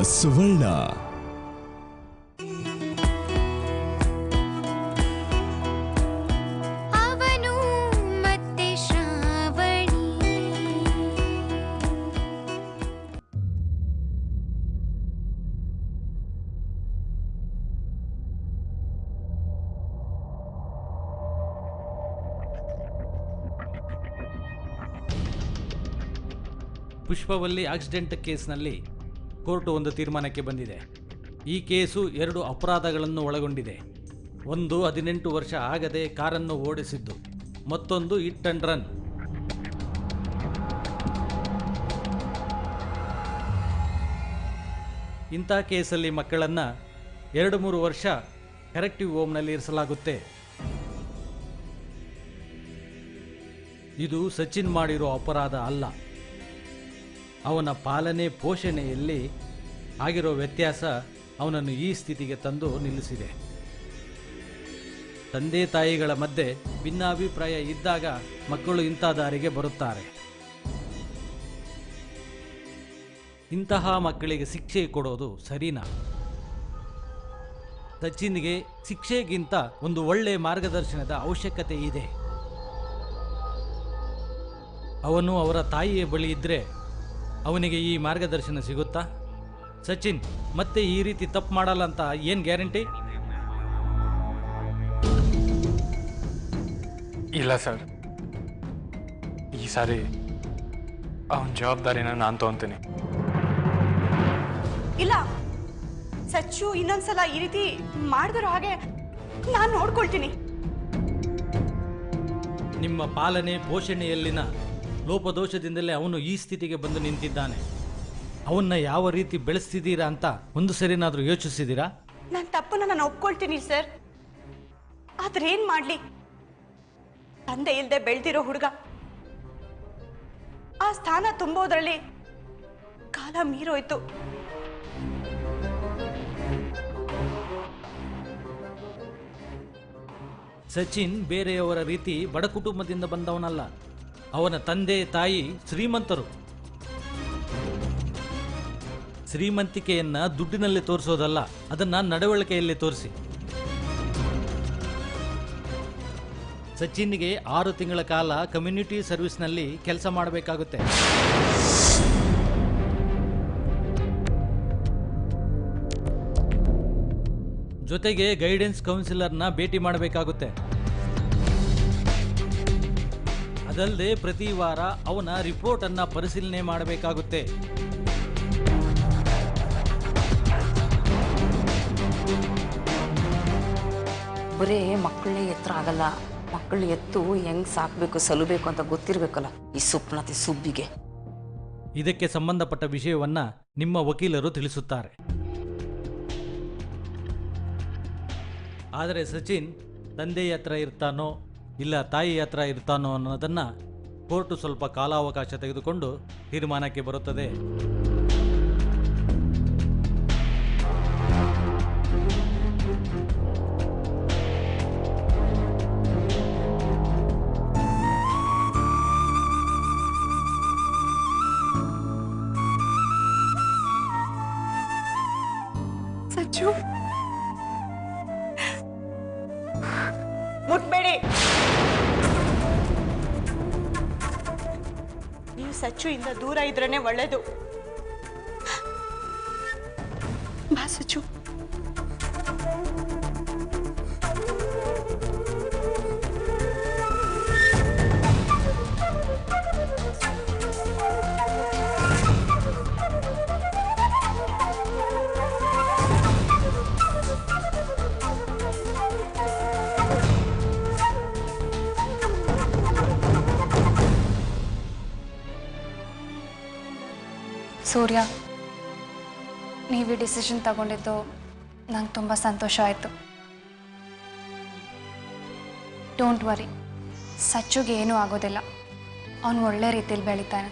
ಸುವರ್ಣ. ಪುಷ್ಪವಲ್ಲಿ accident ಕೇಸ್ನಲ್ಲಿ court ಒಂದು ತೀರ್ಮಾನಕ್ಕೆ ಬಂದಿದೆ. ಈ ಕೇಸು 2 ಅಪರಾಧಗಳನ್ನು ಒಳಗೊಂಡಿದೆ. ಒಂದು 18 ವರ್ಷ ಆಗದೆ ಕಾರನ್ನು ಓಡಿಸಿದ್ದು, ಮತ್ತೊಂದು ಹಿಟ್ ಅಂಡ್ ರನ್. ಇಂಥ ಕೇಸಲ್ಲಿ ಮಕ್ಕಳನ್ನು 2-3 ವರ್ಷ ಕರೆಕ್ಟಿವ್ ಹೋಮ್ನಲ್ಲಿ ಇರಿಸಲಾಗುತ್ತೆ. ಇದು ಸಚಿನ್ ಮಾಡಿರೋ ಅಪರಾಧ ಅಲ್ಲ. ಅವನ ಪಾಲನೆ ಪೋಷಣೆಯಲ್ಲಿ ಆಗಿರೋ ವ್ಯತ್ಯಾಸ ಅವನನ್ನು ಈ ಸ್ಥಿತಿಗೆ ತಂದು ನಿಲ್ಲಿಸಿದೆ. ತಂದೆ ತಾಯಿಗಳ ಮಧ್ಯೆ ಭಿನ್ನಾಭಿಪ್ರಾಯ ಇದ್ದಾಗ ಮಕ್ಕಳು ಇಂಥ ದಾರಿಗೆ ಬರುತ್ತಾರೆ. ಇಂತಹ ಮಕ್ಕಳಿಗೆ ಶಿಕ್ಷೆ ಕೊಡೋದು ಸರಿನಾ? ಸಚಿನ್ಗೆ ಶಿಕ್ಷೆಗಿಂತ ಒಂದು ಒಳ್ಳೆಯ ಮಾರ್ಗದರ್ಶನದ ಅವಶ್ಯಕತೆ ಇದೆ. ಅವನು ಅವರ ತಾಯಿಯ ಬಳಿ ಇದ್ದರೆ ಅವನಿಗೆ ಈ ಮಾರ್ಗದರ್ಶನ ಸಿಗುತ್ತಾ? ಸಚಿನ್ ಮತ್ತೆ ಈ ರೀತಿ ತಪ್ಪು ಮಾಡಲ್ಲ ಅಂತ ಏನು ಗ್ಯಾರಂಟಿ? ಇಲ್ಲ ಸರ್, ಈ ಸಾರಿ ಅವನ ಜವಾಬ್ದಾರಿನ ನಾನು ತಗೊಂತೀನಿ. ಇಲ್ಲ, ಸಚ್ಚು ಇನ್ನೊಂದ್ಸಲ ಈ ರೀತಿ ಮಾಡಿದ್ರು ಹಾಗೆ ನಾನು ನೋಡ್ಕೊಳ್ತೀನಿ. ನಿಮ್ಮ ಪಾಲನೆ ಪೋಷಣೆಯಲ್ಲಿನ ಲೋಪದೋಷದಿಂದಲೇ ಅವನು ಈ ಸ್ಥಿತಿಗೆ ಬಂದು ನಿಂತಿದ್ದಾನೆ. ಅವನ್ನ ಯಾವ ರೀತಿ ಬೆಳೆಸ್ತಿದ್ದೀರಾ ಅಂತ ಒಂದು ಸರಿನಾದರೂ ಯೋಚಿಸಿದ್ದೀರಾ? ನನ್ನ ತಪ್ಪನ್ನ ನಾನು ಒಪ್ಕೊಳ್ತೀನಿ ಸರ್. ಆದ್ರೆ ಏನ್ ಮಾಡ್ಲಿ, ತಂದೆ ಇಲ್ದೆ ಬೆಳ್ದಿರೋ ಹುಡುಗ ಆ ಸ್ಥಾನ ತುಂಬೋದ್ರಲ್ಲಿ ಕಾಲ ಮೀರೋಯ್ತು. ಸಚಿನ್ ಬೇರೆಯವರ ರೀತಿ ಬಡ ಕುಟುಂಬದಿಂದ ಬಂದವನಲ್ಲ. ಅವನ ತಂದೆ ತಾಯಿ ಶ್ರೀಮಂತರು. ಶ್ರೀಮಂತಿಕೆಯನ್ನ ದುಡ್ಡಿನಲ್ಲಿ ತೋರಿಸೋದಲ್ಲ, ಅದನ್ನ ನಡವಳಿಕೆಯಲ್ಲಿ ತೋರಿಸಿ. ಸಚಿನ್ಗೆ 6 ತಿಂಗಳ ಕಾಲ ಕಮ್ಯುನಿಟಿ ಸರ್ವಿಸ್ನಲ್ಲಿ ಕೆಲಸ ಮಾಡಬೇಕಾಗುತ್ತೆ. ಜೊತೆಗೆ ಗೈಡೆನ್ಸ್ ಕೌನ್ಸಿಲರ್ನ ಭೇಟಿ ಮಾಡಬೇಕಾಗುತ್ತೆ. ಅದಲ್ಲದೆ ಪ್ರತಿ ವಾರ ಅವನ ರಿಪೋರ್ಟ್ ಅನ್ನ ಪರಿಶೀಲನೆ ಮಾಡಬೇಕಾಗುತ್ತೆ. ಬರೇ ಮಕ್ಕಳೇ ಎತ್ತರ ಆಗಲ್ಲ, ಮಕ್ಕಳು ಎತ್ತು ಹೆಂಗ್ ಸಾಕ್ಬೇಕು ಸಲುಬೇಕು ಅಂತ ಗೊತ್ತಿರ್ಬೇಕಲ್ಲ ಈ ಸುಪ್ನತಿ ಸುಬ್ಬಿಗೆ. ಇದಕ್ಕೆ ಸಂಬಂಧಪಟ್ಟ ವಿಷಯವನ್ನ ನಿಮ್ಮ ವಕೀಲರು ತಿಳಿಸುತ್ತಾರೆ. ಆದರೆ ಸಚಿನ್ ತಂದೆಯ ಹತ್ರ ಇರ್ತಾನೋ ಇಲ್ಲ ತಾಯಿ ಹತ್ರ ಇರ್ತಾನೋ ಅನ್ನೋದನ್ನ ಕೋರ್ಟು ಸ್ವಲ್ಪ ಕಾಲಾವಕಾಶ ತೆಗೆದುಕೊಂಡು ತೀರ್ಮಾನಕ್ಕೆ ಬರುತ್ತದೆ. ಸಚ್ಚು, ಮುಟ್ಬೇಡಿ. ನೀವು ಸಚ್ಚು ಇಂದ ದೂರ ಇದ್ರೇನೆ ಒಳ್ಳೇದು. ಬಾ ಸಚ್ಚು. ಸೂರ್ಯ, ನೀವು ಈ ಡಿಸಿಷನ್ ತಗೊಂಡಿದ್ದು ನಂಗೆ ತುಂಬ ಸಂತೋಷ ಆಯಿತು. ಡೋಂಟ್ ವರಿ, ಸಚ್ಚುಗೆ ಏನೂ ಆಗೋದಿಲ್ಲ. ಅವನು ಒಳ್ಳೆ ರೀತಿಯಲ್ಲಿ ಬೆಳೀತಾನೆ.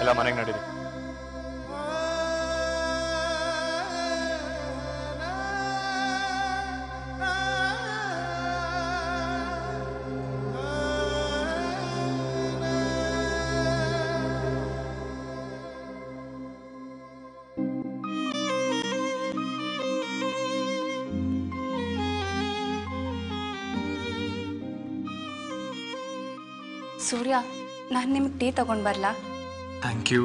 ಎಲ್ಲ ಮನೆಗೆ ನಡೀರಿ. ಸೂರ್ಯ, ನಾನು ನಿಮ್ಗೆ ಟೀ ತಗೊಂಡು ಬರಲಾ? Thank you.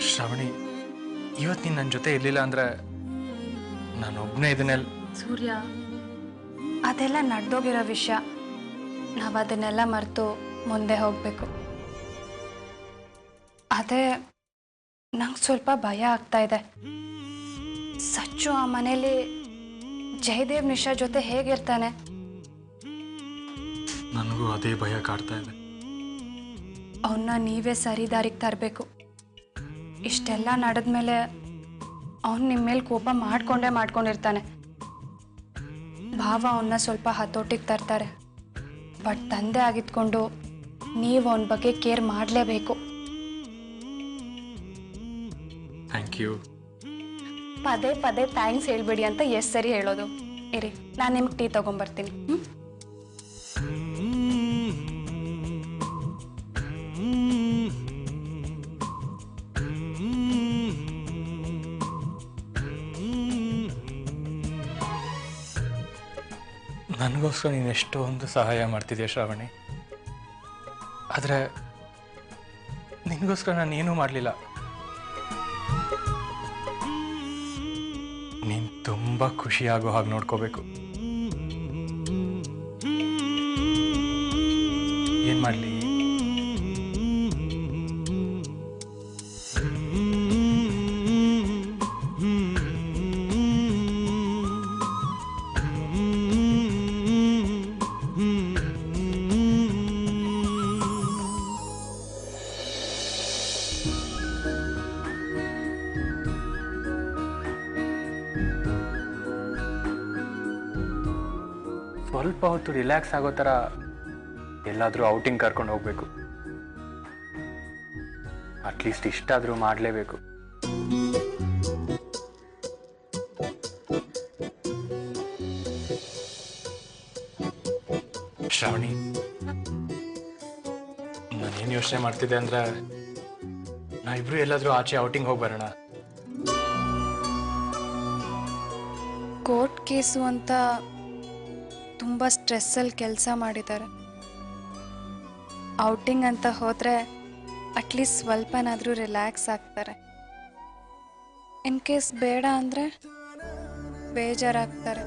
ಶ್ರಾವಣಿ, ಇವತ್ತು ನೀನು ನನ್ನ ಜೊತೆ ಇರಲಿಲ್ಲ ಅಂದರೆ ನಾನು ಒಬ್ಬನೇ ಇದನ್ನೆಲ್ಲ. ಸೂರ್ಯ, ಅದೆಲ್ಲ ನಡೆದೋಗಿರೋ ವಿಷಯ. ನಾವು ಅದನ್ನೆಲ್ಲ ಮರೆತು ಮುಂದೆ ಹೋಗಬೇಕು. ಅದೇ ನಂಗೆ ಸ್ವಲ್ಪ ಭಯ ಆಗ್ತಾ ಇದೆ. ಸಚ್ಚು ಆ ಮನೇಲಿ ಜಯದೇವ್ ನಿಶಾ ಜೊತೆ ಹೇಗಿರ್ತಾನೆ? ನನಗೂ ಅದೇ ಭಯ ಕಾಡ್ತಾ ಇದೆ. ಅವನ್ನ ನೀವೇ ಸರಿ ದಾರಿಗೆ ತರಬೇಕು. ಇಷ್ಟೆಲ್ಲ ನಡೆದ್ಮೇಲೆ ಅವನು ನಿಮ್ಮ ಮೇಲೆ ಕೋಪ ಮಾಡ್ಕೊಂಡಿರ್ತಾನೆ. ಭಾವ ಅವನ್ನ ಸ್ವಲ್ಪ ಹತೋಟಿಗೆ ತರ್ತಾರೆ. ಬಟ್ ತಂದೆ ಆಗಿದ್ಕೊಂಡು ನೀವು ಅವನ ಬಗ್ಗೆ ಕೇರ್ ಮಾಡಲೇಬೇಕು. Thank you. ಪದೇ ಪದೇ ಥ್ಯಾಂಕ್ಸ್ ಹೇಳ್ಬೇಡಿ ಅಂತ ಎಷ್ಟು ಸರಿ ಹೇಳೋದು. ಇರಿ, ನಾನು ನಿಮ್ಗೆ ಟೀ ತಗೊಂಬರ್ತೀನಿ. ನನಗೋಸ್ಕರ ನೀನು ಎಷ್ಟೊಂದು ಸಹಾಯ ಮಾಡ್ತಿದ್ಯಾ ಶ್ರಾವಣಿ. ಆದರೆ ನಿನಗೋಸ್ಕರ ನಾನು ಏನೂ ಮಾಡಲಿಲ್ಲ. ನೀನು ತುಂಬ ಖುಷಿಯಾಗೋ ಹಾಗೆ ನೋಡ್ಕೋಬೇಕು. ಏನು ಮಾಡಲಿ? ಸ್ವಲ್ಪ ಹೊತ್ತು ರಿಲ್ಯಾಕ್ಸ್ ಆಗೋ ಥರ ಎಲ್ಲಾದರೂ ಔಟಿಂಗ್ ಕರ್ಕೊಂಡು ಹೋಗ್ಬೇಕು. ಅಟ್ಲೀಸ್ಟ್ ಇಷ್ಟಾದರೂ ಮಾಡಲೇಬೇಕು. ಶ್ರಾವಣಿ, ನಾನೇನು ಯೋಚನೆ ಮಾಡ್ತಿದ್ದೆ ಅಂದರೆ ನಾವಿಬ್ರು ಎಲ್ಲಾದರೂ ಆಚೆ ಔಟಿಂಗ್ ಹೋಗಿ ಬರೋಣ. ಕೋರ್ಟ್ ಕೇಸು ಅಂತ ತುಂಬ ಸ್ಟ್ರೆಸ್ಸಲ್ಲಿ ಕೆಲಸ ಮಾಡಿದ್ದಾರೆ. ಔಟಿಂಗ್ ಅಂತ ಹೋದರೆ ಅಟ್ಲೀಸ್ಟ್ ಸ್ವಲ್ಪನಾದರೂ ರಿಲ್ಯಾಕ್ಸ್ ಆಗ್ತಾರೆ. ಇನ್ ಕೇಸ್ ಬೇಡ ಅಂದರೆ ಬೇಜಾರಾಗ್ತಾರೆ.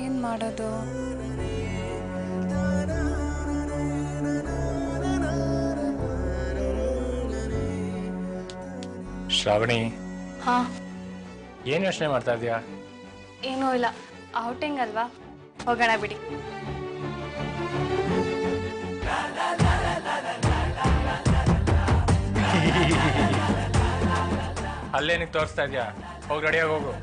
ಏನು ಮಾಡೋದು? ಶ್ರಾವಣಿ, ಹಾಂ, ಏನು ಯೋಚನೆ ಮಾಡ್ತಾ ಇದೀಯಾ? ಏನೂ ಇಲ್ಲ. ಔಟಿಂಗ್ ಅಲ್ವಾ, ಹೋಗೋಣ ಬಿಡಿ. ಅಲ್ಲೇನಿಗೆ ತೋರಿಸ್ತಾ ಇದೆಯಾ? ಹೋಗಿ ರೆಡಿಯಾಗಿ ಹೋಗು.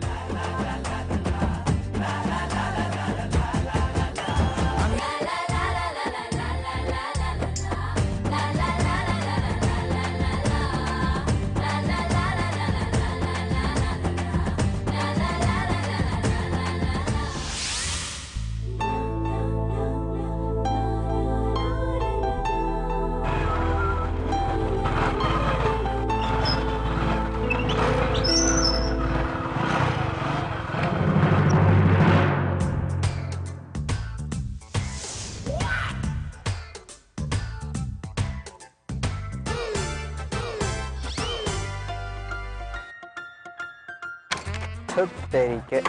ತೆರಿಗೆ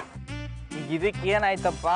ಈಗ ಇದಕ್ಕೆ ಏನಾಯ್ತಪ್ಪ?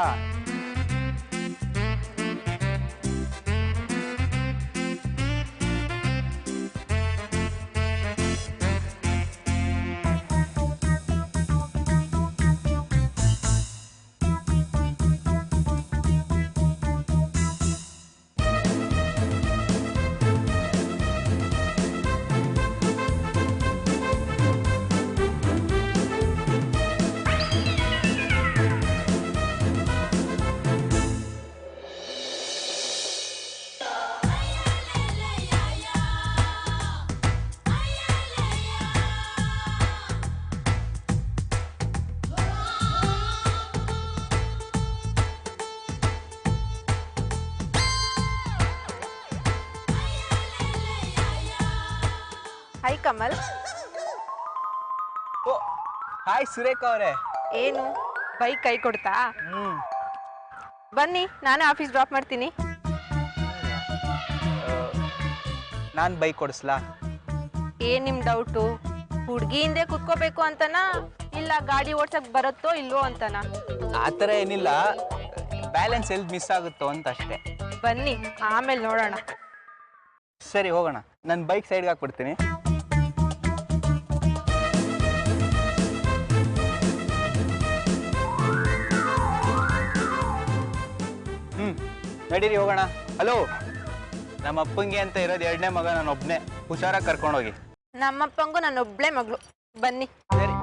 ಹಾಯ್ ಕಮಲ್. ಓ ಹಾಯ್ ಸುರೇಖ ಅವರೇ. ಏನು ಬೈಕ್ ಕೈ ಕೊಡ್ತಾ? ಬನ್ನಿ, ನಾನೇ ಆಫೀಸ್ ಡ್ರಾಪ್ ಮಾಡ್ತೀನಿ. ನಾನು ಬೈಕ್ ಕೊಡಿಸ್ಲಾ? ಏನ್ ನಿಮ್ ಡೌಟು? ಹುಡುಗಿ ಹಿಂದೆ ಕುತ್ಕೋಬೇಕು ಅಂತನಾ, ಇಲ್ಲ ಗಾಡಿ ಓಡ್ಸಕ್ ಬರುತ್ತೋ ಇಲ್ವೋ ಅಂತನಾ? ಆ ಥರ ಏನಿಲ್ಲ, ಬ್ಯಾಲೆನ್ಸ್ ಎಲ್ಲಿ ಮಿಸ್ ಆಗುತ್ತೋ ಅಂತ ಅಷ್ಟೇ. ಬನ್ನಿ, ಆಮೇಲೆ ನೋಡೋಣ. ಸರಿ ಹೋಗೋಣ. ನನ್ನ ಬೈಕ್ ಸೈಡ್ಗೆ ಹಾಕ್ಬಿಡ್ತೀನಿ. ನಡೀರಿ ಹೋಗೋಣ. ಹಲೋ, ನಮ್ಮ ಅಪ್ಪಂಗೆ ಅಂತ ಇರೋದು 2ನೇ ಮಗ, ನಾನು ಒಬ್ಬನೇ. ಹುಷಾರಾಗಿ ಕರ್ಕೊಂಡೋಗಿ. ನಮ್ಮಪ್ಪಂಗೂ ನಾನೊಬ್ಳೆ ಮಗಳು. ಬನ್ನಿ. ಸರಿ.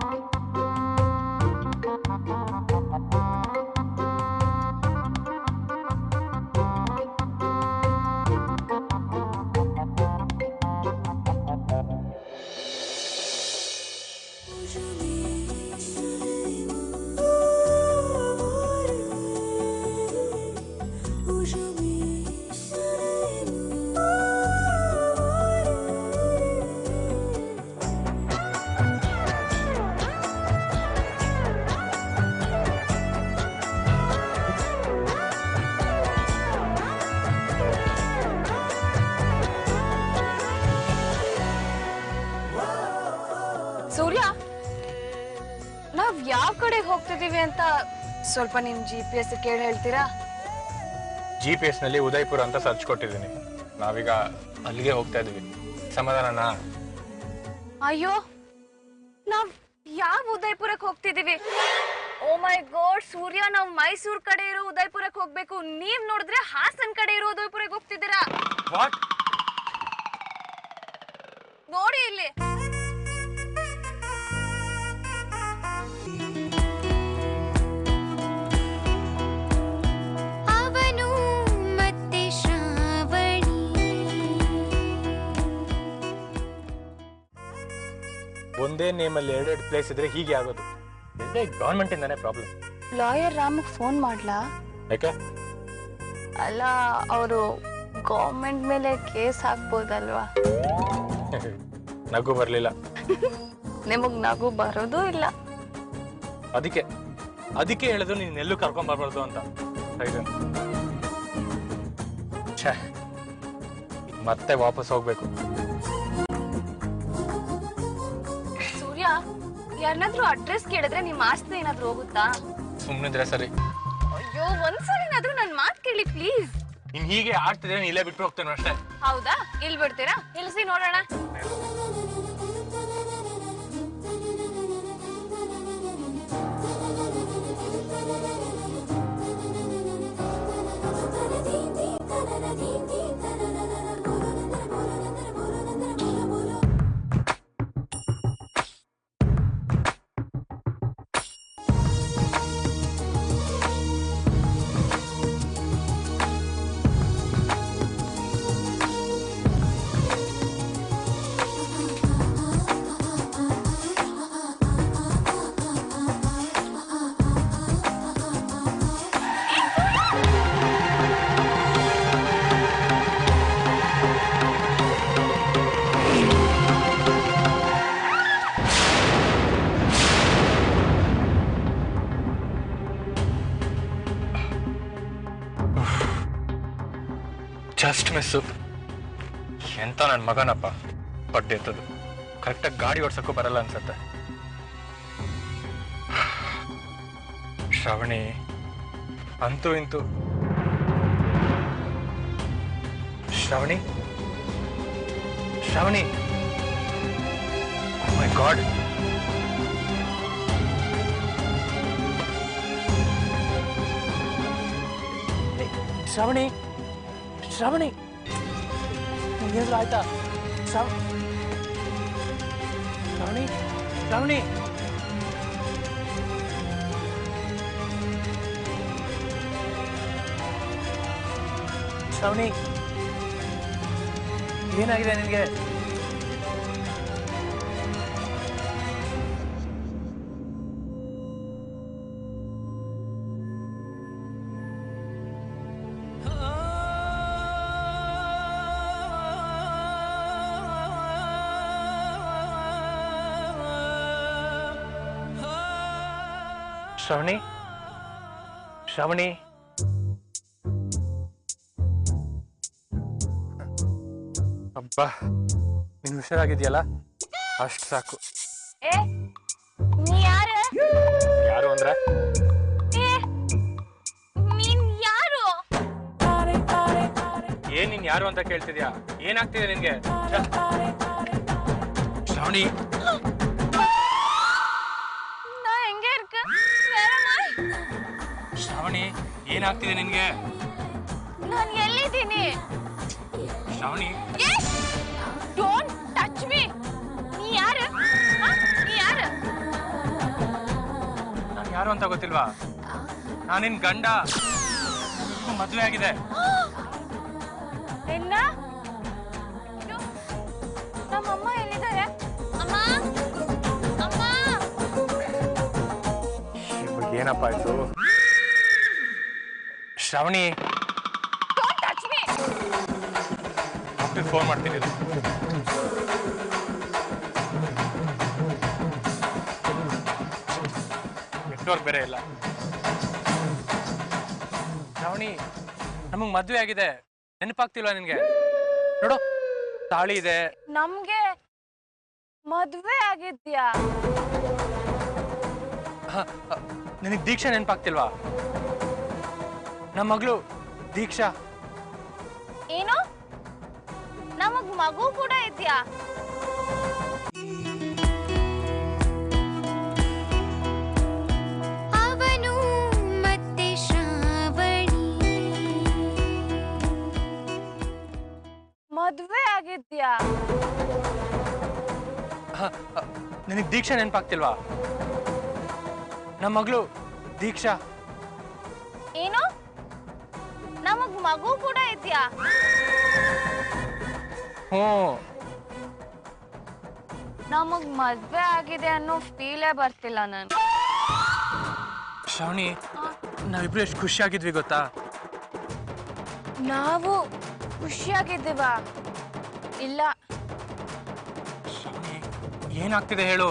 ಸೂರ್ಯ, ನಾವ್ ಯಾವ ಕಡೆ ಹೋಗ್ತಿದೀವಿ ಅಂತ ಸ್ವಲ್ಪ ನಿಮ್ GPS ಕೇಳಿ ಹೇಳ್ತೀರಾ? GPS ನಲ್ಲಿ ಉದಯಪುರ ಅಂತ ಸರ್ಚ್ ಕೊಟ್ಟಿದ್ದೀನಿ. ನಾವೀಗ ಅಲ್ಲಿಗೆ ಹೋಗ್ತಾ ಇದೀವಿ. ಸಮಾಧಾನನಾ? ಅಯ್ಯೋ, ನಾವ್ ಯಾವ ಉದಯಪುರಕ್ಕೆ ಹೋಗ್ತಿದೀವಿ? ಓ ಮೈ ಗಾಡ್ ಸೂರ್ಯ, ನಾವ್ ಮೈಸೂರ್ ಕಡೆ ಇರೋ ಉದಯಪುರಕ್ಕೆ ಹೋಗ್ಬೇಕು. ನೀವ್ ನೋಡಿದ್ರೆ ಹಾಸನ್ ಕಡೆ ಇರೋ ಉದಯಪುರಕ್ಕೆ ಹೋಗ್ತಿದ್ದೀರಾ. ನೋಡಿ ಇಲ್ಲಿ. ಒಂದೇ ನೇಮಲ್ಲಿ 2 ಪ್ಲೇಸ್ ಇದ್ರೆ ಹೀಗೆ ಆಗೋದು. ಎಲ್ಲೇ ಗವರ್ಮೆಂಟ್ ಇಂದಾನೆ ಪ್ರಾಬ್ಲಮ್. ಲಾಯರ್ ರಾಮಗ್ ಫೋನ್ ಮಾಡ್ಲಾ? ಯಾಕೆ? ಅಲ್ಲ, ಅವರು ಗವರ್ಮೆಂಟ್ ಮೇಲೆ ಕೇಸ್ ಹಾಕ್ಬೋದಲ್ವಾ? ನಗು ಬರ್ಲಿಲ್ಲ. ನಿಮಗ್ ನಗು ಬರೋದು ಇಲ್ಲ. ಅದಕ್ಕೆ ಹೇಳಿದ್ರು ನೀನ್ ಎಲ್ಲೂ ಕರ್ಕೊಂಡ್ ಬರ್ಬಾರ್ದು ಅಂತ. ಮತ್ತೆ ವಾಪಸ್ ಹೋಗ್ಬೇಕು. ಸೂರ್ಯ, ಯಾರನ್ನಾದ್ರೂ ಅಡ್ರೆಸ್ ಕೇಳಿದ್ರೆ ನಿಮ್ ಆಸ್ತಿ ಏನಾದ್ರೂ ಹೋಗುತ್ತಾ? ಸುಮ್ಮನಿದ್ರೆ ಸರಿ. ಅಯ್ಯೋ, ಒಂದ್ಸರಿನಾದ್ರೂ ನನ್ ಮಾತ್ ಕೇಳಿ ಪ್ಲೀಸ್. ನೀನ್ ಹೀಗೆ ಆಡ್ತಿದ್ರೆ ನೀನ್ ಇಲ್ಲೇ ಬಿಟ್ಟು ಹೋಗ್ತೇನೆ ಅಷ್ಟೇ. ಹೌದಾ? ಇಲ್ಲಿ ಬಿಡ್ತೀರಾ? ಇಳಿಸಿ ನೋಡೋಣ. Just miss. ಎಂತ ನನ್ನ ಮಗನಪ್ಪ ಬಡ್ಡೆ ಎತ್ತದು. ಕರೆಕ್ಟಾಗಿ ಗಾಡಿ ಓಡ್ಸಕ್ಕೂ ಬರಲ್ಲ ಅನ್ಸತ್ತೆ. ಶ್ರಾವಣಿ ಅಂತೂ ಇಂತೂ. ಶ್ರಾವಣಿ, ಶ್ರಾವಣಿ, ಮೈ ಗಾಡ್. ಶ್ರಾವಣಿ, ಶ್ರಾವಣಿ, ಏನಾದ್ರು ಆಯ್ತಾ? ಶ್ರಾವಣಿ, ಶ್ರಾವಣಿ, ಶ್ರಾವಣಿ, ಏನಾಗಿದೆ ನಿನಗೆ? ಶ್ರವಣಿ ಶ್ರವಣಿ ಅಬ್ಬಾ ನೀನ್ ಹುಷಾರಾಗಿದ್ಯಲ್ಲ ಅಷ್ಟು ಸಾಕು. ಏ ನೀ ಯಾರು? ಯಾರು ಅಂದ್ರೆ ಏ ನೀನ್ ಯಾರು? ಏನ್ ನೀನ್ ಯಾರು ಅಂತ ಕೇಳ್ತಿದ್ಯಾ? ಏನಾಗ್ತಿದೆ ನಿನ್ಗೆ? ಶ್ರಾವಣಿ ನಾ ಹೆಂಗೆ ಇರ್ಕ? ವೇರಮಾಯ್ ಶ್ರಾವಣಿ ಏನಾಗ್ತಿದೆ ನಿನ್ಗೆ? ನಾನು ಎಲ್ಲಿದ್ದೀನಿ? Shravani don't touch me. ನೀ ಯಾರು? ನೀ ಯಾರು? ನಾನು ಯಾರು ಅಂತ ಗೊತ್ತಿಲ್ವಾ? ನಾನಿನ್ ಗಂಡ, ಮದ್ವೆ ಆಗಿದೆ. ಎನ್ನ? ನಮ್ಮಮ್ಮ ಎಲ್ಲಿದ್ದಾರೆ? ಅಮ್ಮ ಅಮ್ಮ ಏನಪ್ಪ ಆಯ್ತು? Shravani don't touch me. Doctor phone ಮಾಡ್ತೀನಿ. ನೆಟ್ವರ್ಕ್ ಬೇರೆ ಇಲ್ಲ. ಶ್ರಾವಣಿ ನಮಗ್ ಮದ್ವೆ ಆಗಿದೆ, ನೆನಪಾಗ್ತಿಲ್ವಾ ನಿನ್ಗೆ? ನೋಡು ತಾಳಿ ಇದೆ. ನಮ್ಗೆ ಮದ್ವೆ ಆಗಿದ್ಯಾ? ನಿನಗ್ ದೀಕ್ಷಾ ನೆನಪಾಗ್ತಿಲ್ವಾ? ನಮ್ಮ ಮಗಳು ದೀಕ್ಷಾ. ಏನು? ನಮಗ್ ಮಗು ಕೂಡ ಇದ್ಯಾ? ಅವನು ಮತ್ತೆ ಶ್ರಾವಣಿ ಮದ್ವೆ ಆಗಿದ್ಯಾ? ನಿನಗ್ ದೀಕ್ಷಾ ನೆನಪಾಗ್ತಿಲ್ವಾ? ನಮ್ಮ ಮಗಳು ದೀಕ್ಷಾ. ಏನು? ನಮಗ್ ಮಗು ಕೂಡ ಇದ್ಯಾ? ಹ್ಞೂ. ನಮಗ್ ಮದ್ವೆ ಆಗಿದೆ ಅನ್ನೋ ಫೀಲೇ ಬರ್ತಿಲ್ಲ ನನ್. ಶ್ರಾವಣಿ ನಾವಿಬ್ರು ಎಷ್ಟು ಖುಷಿಯಾಗಿದ್ವಿ ಗೊತ್ತಾ? ನಾವು ಖುಷಿಯಾಗಿದ್ದೀವ? ಇಲ್ಲ. ಶ್ರಾವಣಿ ಏನಾಗ್ತಿದೆ ಹೇಳು?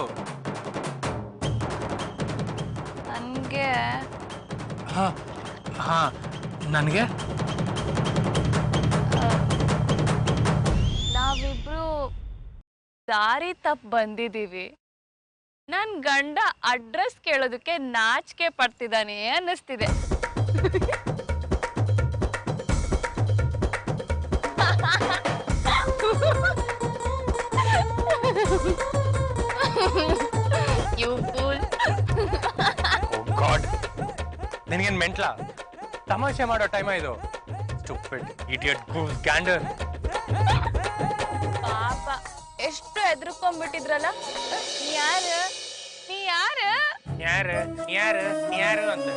ನನ್ಗೆ ಹಾ ಹಾ ನನಗೆ ನಾವಿಬ್ರು ದಾರಿ ತಪ್ಪು ಬಂದಿದೀವಿ. ನನ್ ಗಂಡ ಅಡ್ರೆಸ್ ಕೇಳೋದಕ್ಕೆ ನಾಚಿಕೆ ಪಡ್ತಿದ್ದಾನೆ ಅನ್ನಿಸ್ತಿದೆ. You fool. ಗಾಡ್ ನಿನಗೇನು ಮೆಂಟ್ಲಾ? ತಮಾಷೆ ಮಾಡೋ ಟೈಮ ಇದು? Stupid idiot goose gander. ಪಾಪ ಎಷ್ಟು ಎದ್ರುಕೊಂಡ್ಬಿಟ್ಟಿದ್ರಲ್ಲ. ಯಾರು ನೀ ಯಾರು? ಯಾರು ಯಾರು ಯಾರು ಅಂತ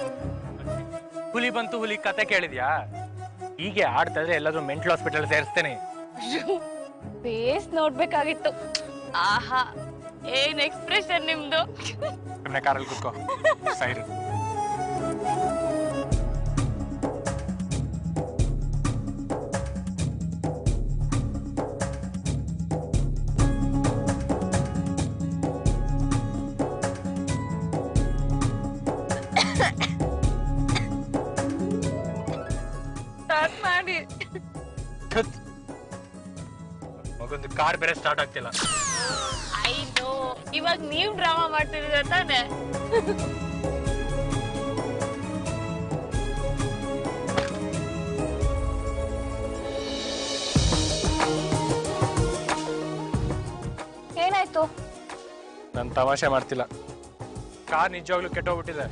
ಹುಲಿ ಬಂತು ಹುಲಿ ಕತೆ ಕೇಳಿದ್ಯಾ? ಹೀಗೆ ಆಡ್ತಾ ಇದ್ರೆ ಎಲ್ಲಾದ್ರೂ ಮೆಂಟಲ್ ಹಾಸ್ಪಿಟಲ್ ಸೇರಿಸ್ತೇನೆ. ಫೇಸ್ ನೋಡ್ಬೇಕಾಗಿತ್ತು. ಆಹಾ ಏನ್ ಎಕ್ಸ್ಪ್ರೆಷನ್ ನಿಮ್ದು. ಕಾರಲ್ಲಿ ಕೂತ್ಕೋ ಸೈಡ್. ಸ್ಟಾರ್ಟ್ ಮಾಡಿ. ಮಗೊಂದು ಕಾರ್ ಬೇರೆ ಸ್ಟಾರ್ಟ್ ಆಗ್ತಿಲ್ಲ. I know. ಇವಾಗ ನೀವ್ ಡ್ರಾಮಾ ಮಾಡ್ತಿದ್ದೀರ ತಾನೆ? ಏನಾಯ್ತು? ನಾನು ತಮಾಷೆ ಮಾಡ್ತಿಲ್ಲ. ಕಾರ್ ನಿಜವಾಗ್ಲೂ ಕೆಟ್ಟೋಗ್ಬಿಟ್ಟಿದೆ.